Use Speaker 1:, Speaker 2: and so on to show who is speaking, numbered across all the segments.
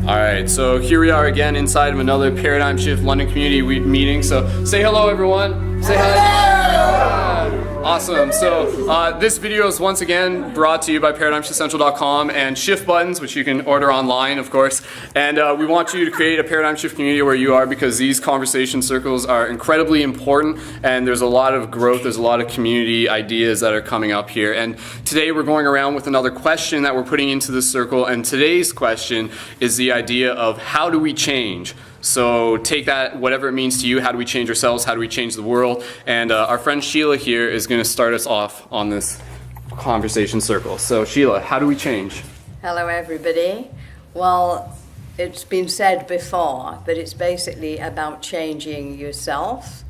Speaker 1: All right, so here we are again inside of another Paradigm Shift London Community meeting. So say hello, everyone. Say hi. Awesome. So this video is once again brought to you by ParadigmShiftCentral.com and Shift Buttons, which you can order online, of course. And we want you to create a Paradigm Shift community where you are, because these conversation circles are incredibly important, and there's a lot of growth, there's a lot of community ideas that are coming up here. And today we're going around with another question that we're putting into this circle, and today's question is the idea of how do we change? So take that, whatever it means to you, how do we change ourselves, how do we change the world? And our friend Sheila here is going to start us off on this conversation circle. So Sheila, how do we change?
Speaker 2: Hello everybody. Well, it's been said before, but it's basically about changing yourself.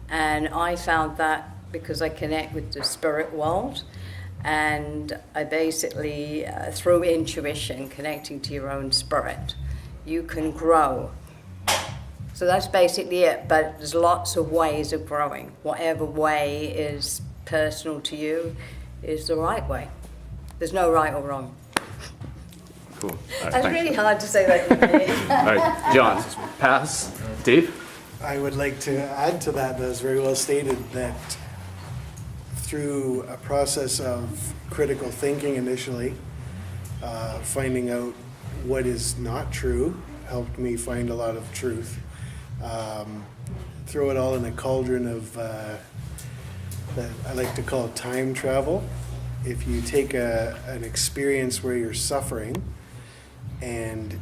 Speaker 2: And I found that because I connect with the spirit world, and I basically, through intuition, connecting to your own spirit, you can grow. So that's basically it, but there's lots of ways of growing. Whatever way is personal to you is the right way. There's no right or wrong.
Speaker 1: Cool. All right,
Speaker 2: That's really hard to say that.
Speaker 1: All right, John, pass. Dave?
Speaker 3: I would like to add to that was very well stated, that through a process of critical thinking initially, finding out what is not true helped me find a lot of truth. Throw it all in a cauldron of that I like to call time travel. If you take an experience where you're suffering and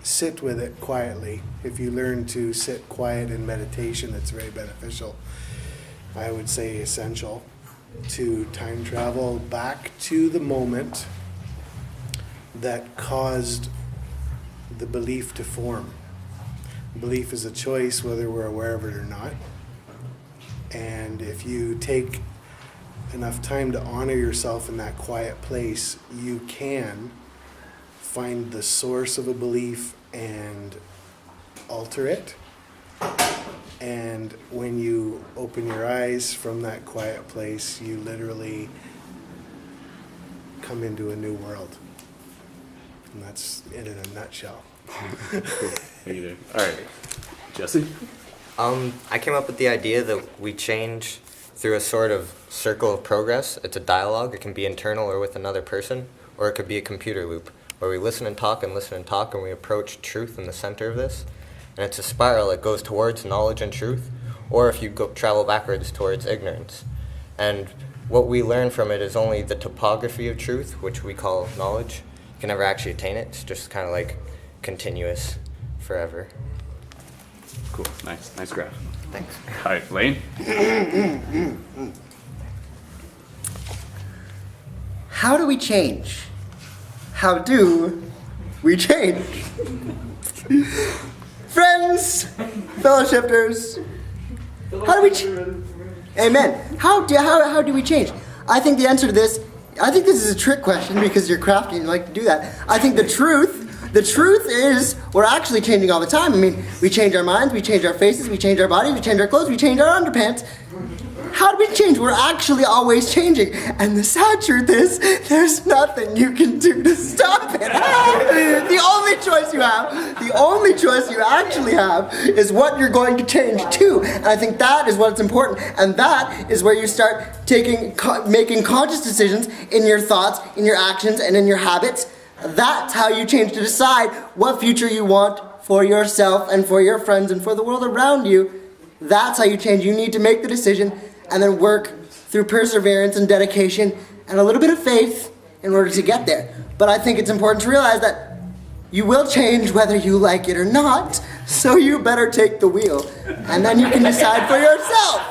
Speaker 3: sit with it quietly, if you learn to sit quiet in meditation, it's very beneficial. I would say essential to time travel back to the moment that caused the belief to form. Belief is a choice whether we're aware of it or not. And if you take enough time to honor yourself in that quiet place, you can find the source of a belief and alter it. And when you open your eyes from that quiet place, you literally come into a new world. And that's it in a nutshell.
Speaker 1: Cool. Thank you, Dave. All right, Jesse?
Speaker 4: I came up with the idea that we change through a sort of circle of progress. It's a dialogue. It can be internal or with another person, or it could be a computer loop where we listen and talk and listen and talk, and we approach truth in the center of this. And it's a spiral that goes towards knowledge and truth, or if you travel backwards towards ignorance. And what we learn from it is only the topography of truth, which we call knowledge. You can never actually attain it. It's just kind of like continuous forever.
Speaker 1: Cool. Nice graph.
Speaker 4: Thanks.
Speaker 1: All right, Lane?
Speaker 5: How do we change? How do we change? Friends, fellowshippers, how do we Amen. How do we change? I think the answer to this, I think this is a trick question because you're crafty and you like to do that. I think the truth is we're actually changing all the time. I mean, we change our minds, we change our faces, we change our bodies, we change our clothes, we change our underpants. How do we change? We're actually always changing. And the sad truth is, there's nothing you can do to stop it. The only choice you actually have is what you're going to change to. And I think that is what's important. And that is where you start making conscious decisions in your thoughts, in your actions, and in your habits. That's how you change to decide what future you want for yourself and for your friends and for the world around you. That's how you change. You need to make the decision and then work through perseverance and dedication and a little bit of faith in order to get there. But I think it's important to realize that you will change whether you like it or not, so you better take the wheel, and then you can decide for yourself.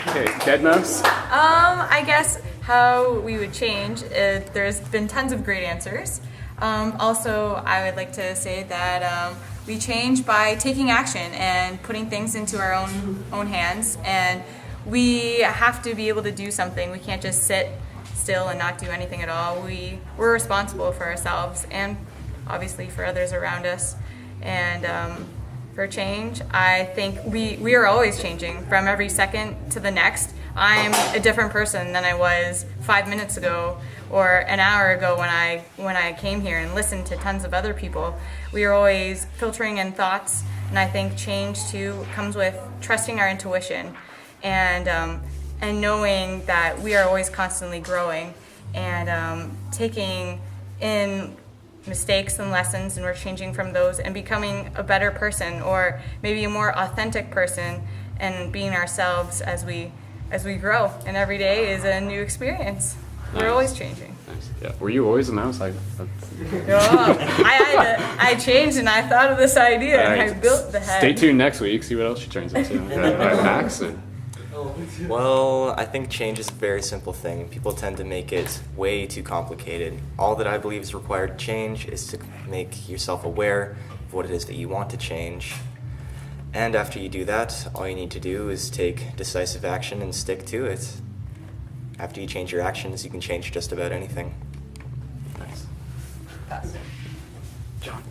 Speaker 1: Okay, Dead Mouse?
Speaker 6: I guess how we would change, there's been tons of great answers. Also, I would like to say that we change by taking action and putting things into our own hands, and we have to be able to do something. We can't just sit still and not do anything at all. We're responsible for ourselves and obviously for others around us. And for change, I think we are always changing from every second to the next. I'm a different person than I was 5 minutes ago or an hour ago when I came here and listened to tons of other people. We are always filtering in thoughts, and I think change too comes with trusting our intuition and knowing that we are always constantly growing and taking in mistakes and lessons, and we're changing from those and becoming a better person, or maybe a more authentic person, and being ourselves as we grow. And every day is a new experience. We're always changing.
Speaker 1: Nice. Yeah. Were you always a mouse?
Speaker 6: I changed and I thought of this idea and I built the head.
Speaker 1: Stay tuned next week. See what else she turns into. Max.
Speaker 7: Well, I think change is a very simple thing. People tend to make it way too complicated. All that I believe is required to change is to make yourself aware of what it is that you want to change. And after you do that, all you need to do is take decisive action and stick to it. After you change your actions, you can change just about anything.
Speaker 1: Nice. John.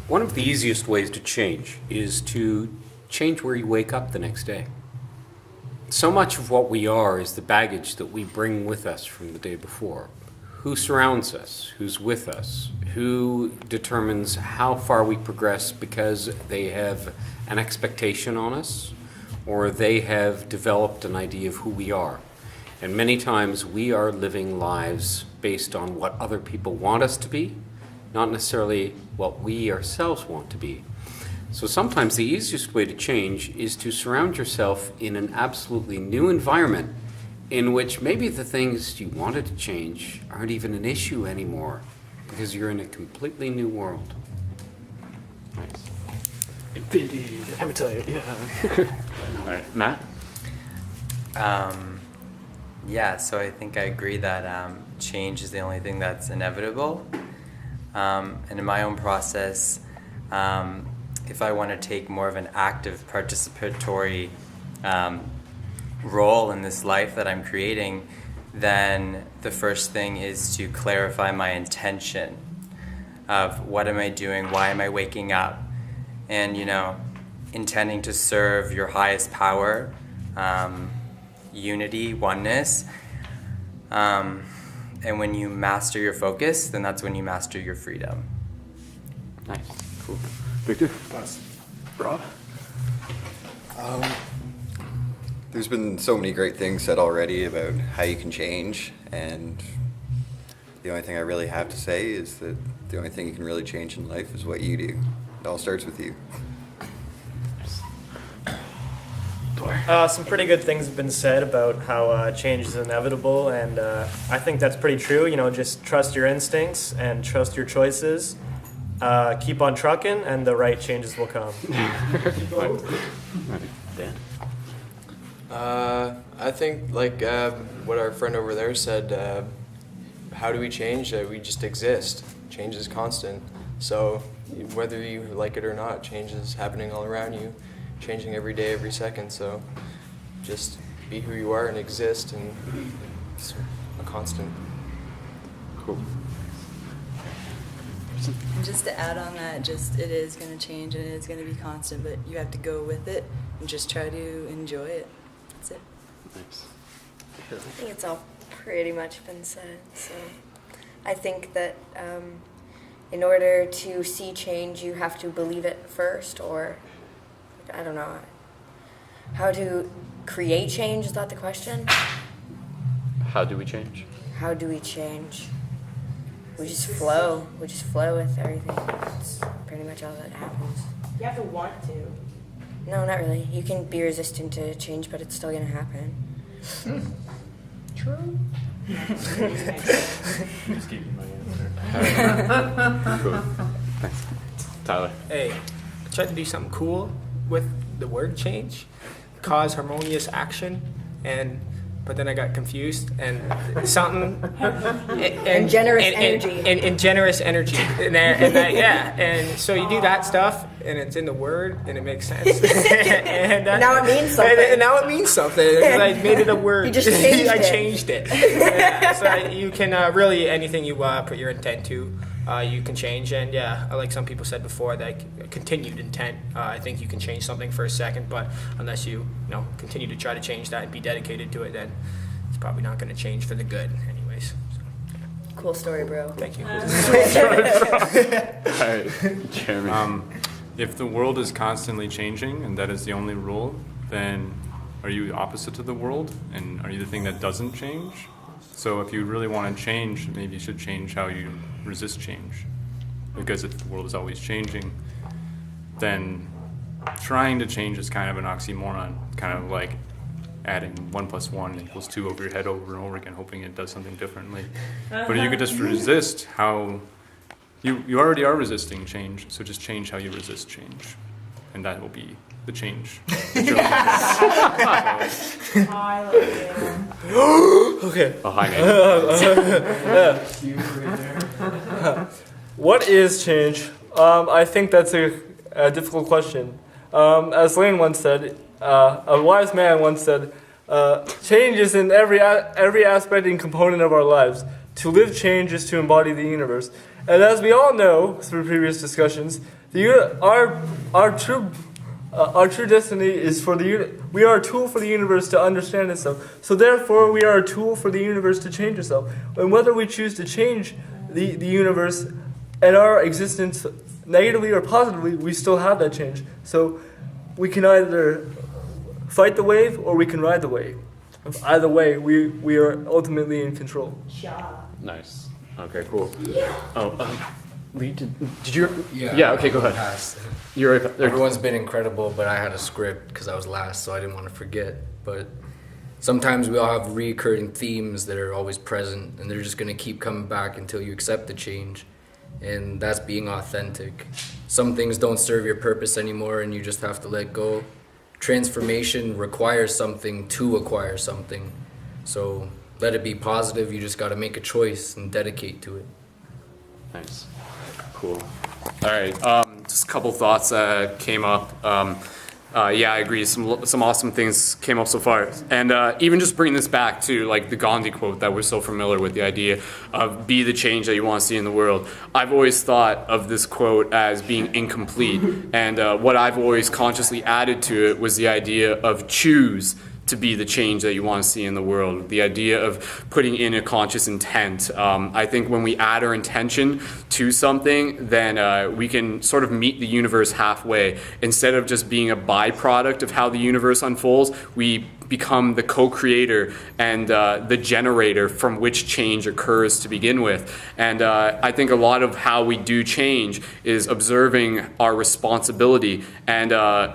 Speaker 8: One of the easiest ways to change is to change where you wake up the next day. So much of what we are is the baggage that we bring with us from the day before. Who surrounds us? Who's with us? Who determines how far we progress because they have an expectation on us, or they have developed an idea of who we are. And many times we are living lives based on what other people want us to be, not necessarily what we ourselves want to be. So sometimes the easiest way to change is to surround yourself in an absolutely new environment in which maybe the things you wanted to change aren't even an issue anymore because you're in a completely new world.
Speaker 1: Nice.
Speaker 9: Indeed, let me tell you, yeah.
Speaker 1: All right, Matt?
Speaker 10: Yeah, so I think I agree that change is the only thing that's inevitable. And in my own process, if I want to take more of an active participatory role in this life that I'm creating, then the first thing is to clarify my intention of what am I doing, why am I waking up, and intending to serve your highest power, unity, oneness. And when you master your focus, then that's when you master your freedom.
Speaker 1: Nice. Cool. Victor?
Speaker 9: Rob?
Speaker 11: There's been so many great things said already about how you can change, and the only thing I really have to say is that the only thing you can really change in life is what you do. It all starts with you.
Speaker 9: Some pretty good things have been said about how change is inevitable, and I think that's pretty true. Just trust your instincts and trust your choices. Keep on trucking, and the right changes will come.
Speaker 1: Dan?
Speaker 12: I think, like what our friend over there said, how do we change? We just exist. Change is constant. So whether you like it or not, change is happening all around you, changing every day, every second. So just be who you are and exist, and it's a constant.
Speaker 1: Cool.
Speaker 13: And just to add on that, it is going to change and it's going to be constant, but you have to go with it and just try to enjoy it. That's it.
Speaker 1: Nice.
Speaker 14: I think it's all pretty much been said. So I think that in order to see change, you have to believe it first, or I don't know. How to create change, is that the question?
Speaker 1: How do we change?
Speaker 14: How do we change? We just flow. We just flow with everything. That's pretty much all that happens.
Speaker 13: You have to want to.
Speaker 14: No, not really. You can be resistant to change, but it's still going to happen.
Speaker 13: True.
Speaker 9: Just keeping my answer.
Speaker 1: Cool. Thanks. Tyler?
Speaker 15: Hey, I tried to do something cool with the word change, cause harmonious action, but then I got confused and something
Speaker 14: And generous energy.
Speaker 15: And generous energy. And so you do that stuff and it's in the word and it makes sense. and
Speaker 14: now it means something.
Speaker 15: And now it means something. I made it a word.
Speaker 14: You just changed
Speaker 15: I
Speaker 14: it.
Speaker 15: changed it. So you can really anything you put your intent to, you can change. And yeah, like some people said before, that continued intent. I think you can change something for a second, but unless you continue to try to change that and be dedicated to it, then it's probably not going to change for the good, anyways.
Speaker 14: Cool story, bro.
Speaker 15: Thank you.
Speaker 16: Alright, Chairman. If the world is constantly changing and that is the only rule, then are you opposite to the world? And are you the thing that doesn't change? So if you really want to change, maybe you should change how you resist change. Because if the world is always changing, then trying to change is kind of an oxymoron, kind of like adding 1 + 1 = 2 over your head over and over again, hoping it does something differently. But if you could just resist how you already are resisting change, so just change how you resist change, and that will be the change.
Speaker 9: Okay.
Speaker 16: Oh, hi,
Speaker 9: What is change? I think that's a difficult question. As Lane once said, a wise man once said, change is in every aspect and component of our lives. To live change is to embody the universe. And as we all know through previous discussions, our true destiny is we are a tool for the universe to understand itself. So therefore, we are a tool for the universe to change itself. And whether we choose to change the universe and our existence negatively or positively, we still have that change. So we can either fight the wave or we can ride the wave. Either way, we are ultimately in control.
Speaker 1: Nice. Okay, cool. Oh, Lee, did you? Yeah. Okay, go ahead. You're right there.
Speaker 17: Everyone's been incredible, but I had a script because I was last, so I didn't want to forget. But sometimes we all have recurring themes that are always present, and they're just going to keep coming back until you accept the change. And that's being authentic. Some things don't serve your purpose anymore, and you just have to let go. Transformation requires something to acquire something. So let it be positive. You just got to make a choice and dedicate to it.
Speaker 1: Nice. Cool. All right. Just a couple thoughts came up. Yeah, I agree. Some awesome things came up so far, and even just bringing this back to like the Gandhi quote that we're so familiar with, the idea of be the change that you want to see in the world. I've always thought of this quote as being incomplete, and what I've always consciously added to it was the idea of choose to be the change that you want to see in the world. The idea of putting in a conscious intent. I think when we add our intention to something, then we can sort of meet the universe halfway. Instead of just being a byproduct of how the universe unfolds, we become the co-creator and the generator from which change occurs to begin with. And I think a lot of how we do change is observing our responsibility, and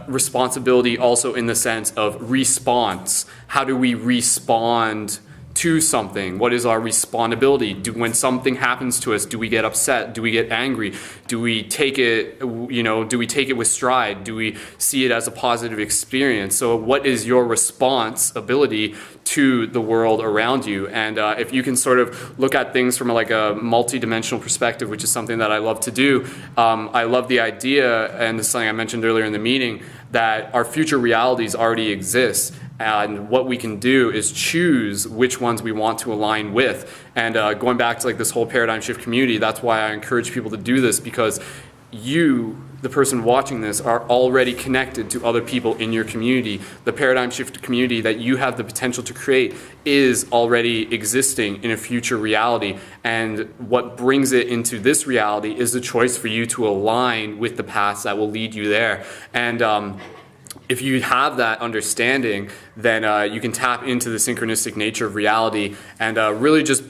Speaker 1: responsibility also in the sense of response. How do we respond to something? What is our respondability? When something happens to us, do we get upset? Do we get angry? Do we take it, do we take it with stride? Do we see it as a positive experience? So what is your responsibility to the world around you? And if you can sort of look at things from like a multi-dimensional perspective, which is something that I love to do, I love the idea, and this is something I mentioned earlier in the meeting, that our future realities already exist. And what we can do is choose which ones we want to align with. And going back to like this whole paradigm shift community, that's why I encourage people to do this, because you, the person watching this, are already connected to other people in your community. The paradigm shift community that you have the potential to create is already existing in a future reality. And what brings it into this reality is the choice for you to align with the paths that will lead you there. And if you have that understanding, then you can tap into the synchronistic nature of reality and really just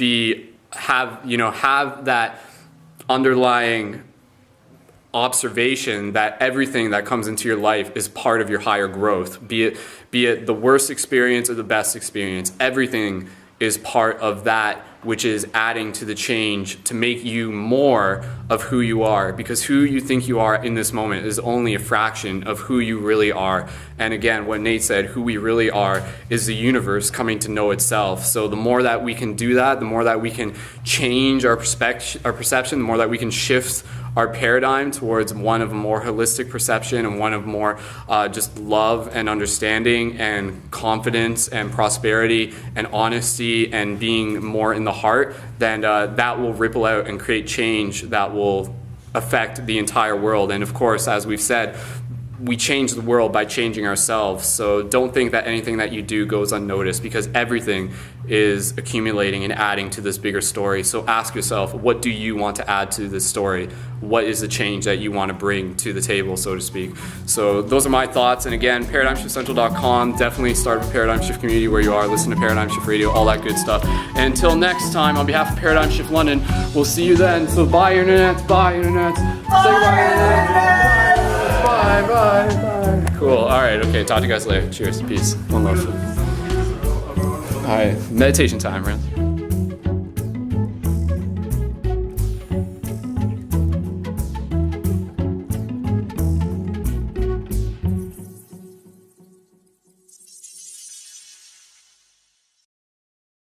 Speaker 1: have that underlying observation that everything that comes into your life is part of your higher growth. Be it the worst experience or the best experience, everything is part of that which is adding to the change to make you more of who you are, because who you think you are in this moment is only a fraction of who you really are. And again, what Nate said, who we really are is the universe coming to know itself. So the more that we can do that, the more that we can change our perception, the more that we can shift our paradigm towards one of a more holistic perception and one of more just love and understanding and confidence and prosperity and honesty and being more in the heart, then that will ripple out and create change that will affect the entire world. And of course, as we've said, we change the world by changing ourselves. So don't think that anything that you do goes unnoticed, because everything is accumulating and adding to this bigger story. So ask yourself, what do you want to add to this story? What is the change that you want to bring to the table, so to speak? So those are my thoughts. And again, ParadigmShiftCentral.com. Definitely start with Paradigm Shift Community where you are. Listen to Paradigm Shift Radio, all that good stuff. And until next time, on behalf of Paradigm Shift London, we'll see you then. So bye, Internet. Bye, Internet. Say bye, Internet. Bye, bye, bye. Cool. All right. Okay. Talk to you guys later. Cheers. Peace. One love. All right. Meditation time, man.